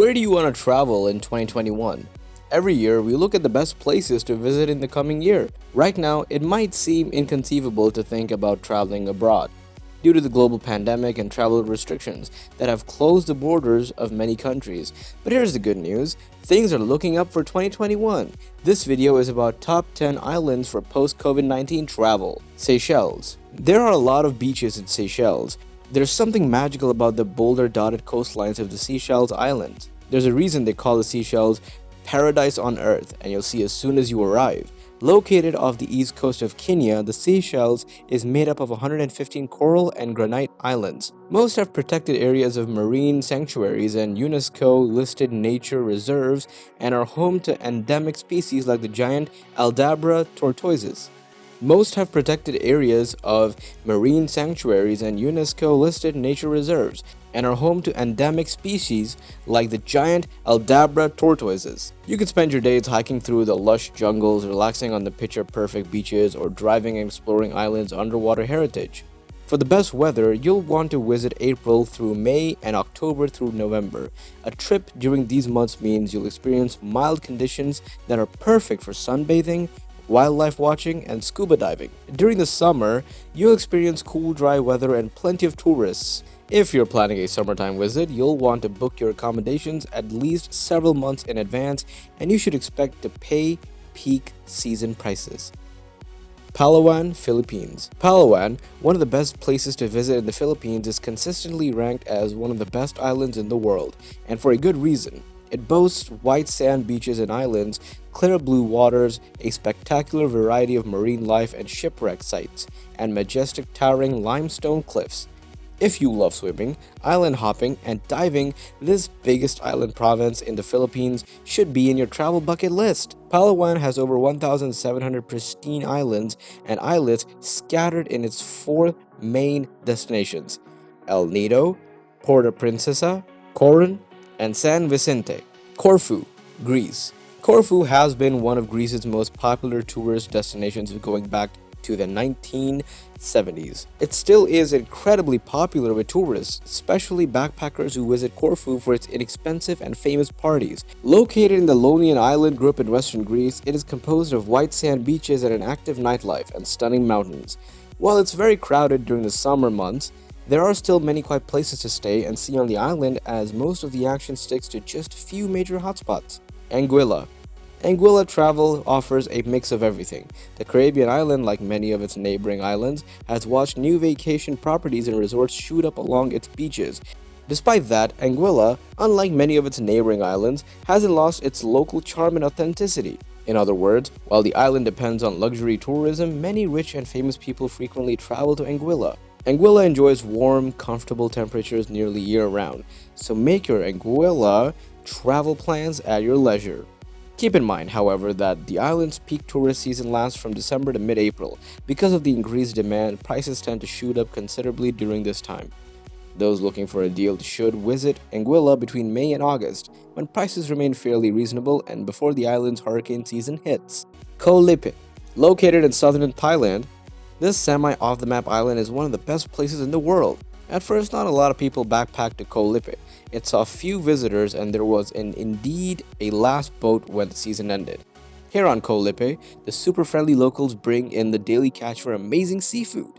Where do you want to travel in 2021? Every year, we look at the best places to visit in the coming year. Right now, it might seem inconceivable to think about traveling abroad due to the global pandemic and travel restrictions that have closed the borders of many countries. But here's the good news, things are looking up for 2021. This video is about top 10 islands for post-COVID-19 travel. Seychelles. There are a lot of beaches in Seychelles. There's something magical about the boulder-dotted coastlines of the Seychelles Islands. There's a reason they call the Seychelles paradise on earth, and you'll see as soon as you arrive. Located off the east coast of Kenya, the Seychelles is made up of 115 coral and granite islands. Most have protected areas of marine sanctuaries and UNESCO-listed nature reserves and are home to endemic species like the giant Aldabra tortoises. Most have protected areas of marine sanctuaries and UNESCO-listed nature reserves and are home to endemic species like the giant Aldabra tortoises. You could spend your days hiking through the lush jungles, relaxing on the picture-perfect beaches, or driving and exploring islands' underwater heritage. For the best weather, you'll want to visit April through May and October through November. A trip during these months means you'll experience mild conditions that are perfect for sunbathing, wildlife watching, and scuba diving. During the summer, you'll experience cool, dry weather and plenty of tourists. If you're planning a summertime visit, you'll want to book your accommodations at least several months in advance, and you should expect to pay peak season prices. Palawan, Philippines. Palawan, one of the best places to visit in the Philippines, is consistently ranked as one of the best islands in the world, and for a good reason. It boasts white sand beaches and islands, clear blue waters, a spectacular variety of marine life and shipwreck sites, and majestic towering limestone cliffs. If you love swimming, island hopping, and diving, this biggest island province in the Philippines should be in your travel bucket list. Palawan has over 1,700 pristine islands and islets scattered in its four main destinations: El Nido, Puerto Princesa, Coron, and San Vicente. Corfu, Greece. Corfu has been one of Greece's most popular tourist destinations going back to the 1970s. It still is incredibly popular with tourists, especially backpackers who visit Corfu for its inexpensive and famous parties. Located in the Ionian Island group in western Greece, it is composed of white sand beaches and an active nightlife and stunning mountains. While it's very crowded during the summer months, there are still many quiet places to stay and see on the island, as most of the action sticks to just a few major hotspots. Anguilla. Anguilla travel offers a mix of everything. The Caribbean island, like many of its neighboring islands, has watched new vacation properties and resorts shoot up along its beaches. Despite that, Anguilla, unlike many of its neighboring islands, hasn't lost its local charm and authenticity. In other words, while the island depends on luxury tourism, many rich and famous people frequently travel to Anguilla. Anguilla enjoys warm, comfortable temperatures nearly year-round, so make your Anguilla travel plans at your leisure. Keep in mind, however, that the island's peak tourist season lasts from December to mid-April. Because of the increased demand, prices tend to shoot up considerably during this time. Those looking for a deal should visit Anguilla between May and August, when prices remain fairly reasonable and before the island's hurricane season hits. Koh Lipe. Located in southern Thailand, this semi-off-the-map island is one of the best places in the world. At first, not a lot of people backpacked to Koh Lipe. It saw few visitors, and there was indeed a last boat when the season ended. Here on Koh Lipe, the super friendly locals bring in the daily catch for amazing seafood.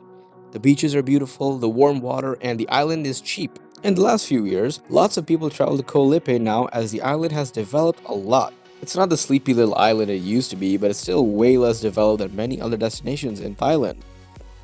The beaches are beautiful, the warm water, and the island is cheap. In the last few years, lots of people travel to Koh Lipe now as the island has developed a lot. It's not the sleepy little island it used to be, but it's still way less developed than many other destinations in Thailand.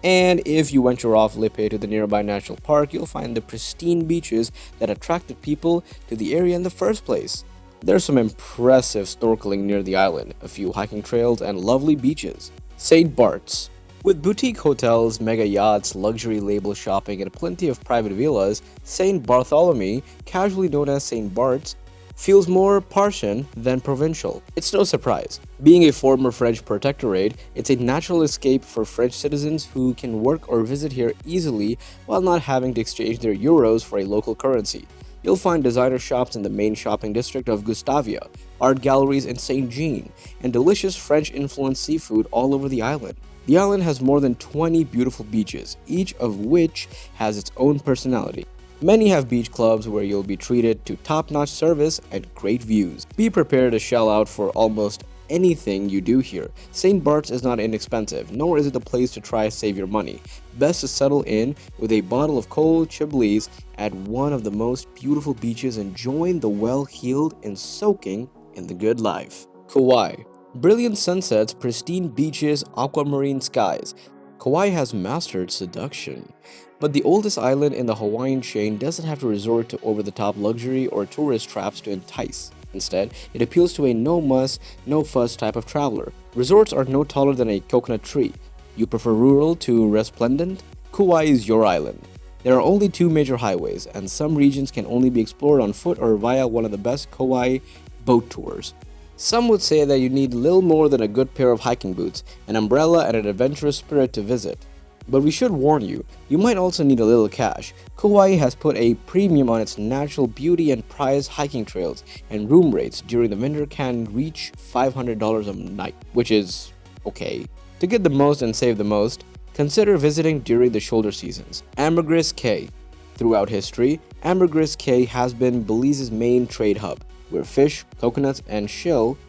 And if you venture off Lipe to the nearby national park, you'll find the pristine beaches that attracted people to the area in the first place. There's some impressive snorkeling near the island, a few hiking trails, and lovely beaches. St. Bart's. With boutique hotels, mega yachts, luxury label shopping, and plenty of private villas, St. Bartholomew, casually known as St. Bart's, feels more Parisian than provincial. It's no surprise. Being a former French protectorate, it's a natural escape for French citizens who can work or visit here easily while not having to exchange their euros for a local currency. You'll find designer shops in the main shopping district of Gustavia, art galleries in Saint Jean, and delicious French-influenced seafood all over the island. The island has more than 20 beautiful beaches, each of which has its own personality. Many have beach clubs where you'll be treated to top-notch service and great views. Be prepared to shell out for almost anything you do here. St. Bart's is not inexpensive, nor is it the place to try save your money. Best to settle in with a bottle of cold Chablis at one of the most beautiful beaches and join the well-heeled in soaking in the good life. Kauai. Brilliant sunsets, pristine beaches, aquamarine skies. Kauai has mastered seduction. But the oldest island in the Hawaiian chain doesn't have to resort to over-the-top luxury or tourist traps to entice. Instead, it appeals to a no-muss, no-fuss type of traveler. Resorts are no taller than a coconut tree. You prefer rural to resplendent? Kauai is your island. There are only 2 major highways, and some regions can only be explored on foot or via one of the best Kauai boat tours. Some would say that you need little more than a good pair of hiking boots, an umbrella, and an adventurous spirit to visit. But we should warn you, you might also need a little cash. Kauai has put a premium on its natural beauty and prized hiking trails, and room rates during the winter can reach $500 a night, which is okay. To get the most and save the most, consider visiting during the shoulder seasons. Ambergris Caye. Throughout history, Ambergris Caye has been Belize's main trade hub, where fish, coconuts, and shell,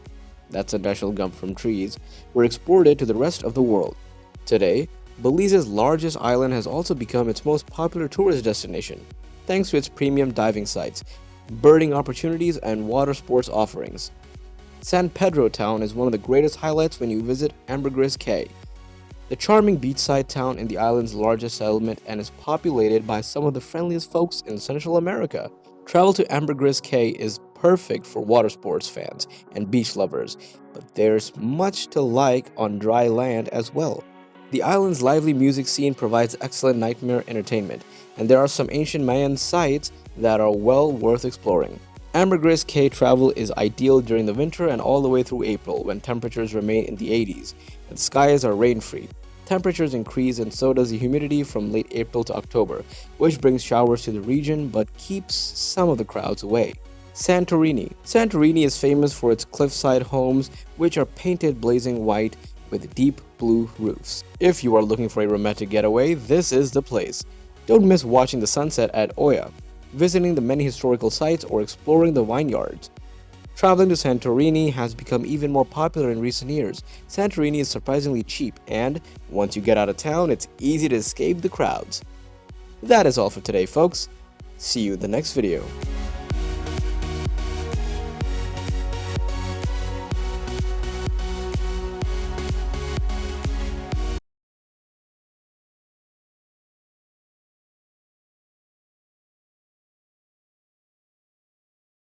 that's a natural gum from trees, were exported to the rest of the world. Today, Belize's largest island has also become its most popular tourist destination, thanks to its premium diving sites, birding opportunities, and water sports offerings. San Pedro town is one of the greatest highlights when you visit Ambergris Caye. The charming beachside town in the island's largest settlement and is populated by some of the friendliest folks in Central America. Travel to Ambergris Caye is perfect for water sports fans and beach lovers, but there's much to like on dry land as well. The island's lively music scene provides excellent nightmare entertainment, and there are some ancient Mayan sites that are well worth exploring. Ambergris Caye travel is ideal during the winter and all the way through April, when temperatures remain in the 80s and skies are rain-free. Temperatures increase and so does the humidity from late April to October, which brings showers to the region but keeps some of the crowds away. Santorini. Santorini is famous for its cliffside homes, which are painted blazing white with deep blue roofs. If you are looking for a romantic getaway, this is the place. Don't miss watching the sunset at Oya, visiting the many historical sites, or exploring the vineyards. Traveling to Santorini has become even more popular in recent years. Santorini is surprisingly cheap, and once you get out of town, it's easy to escape the crowds. That is all for today, folks. See you in the next video.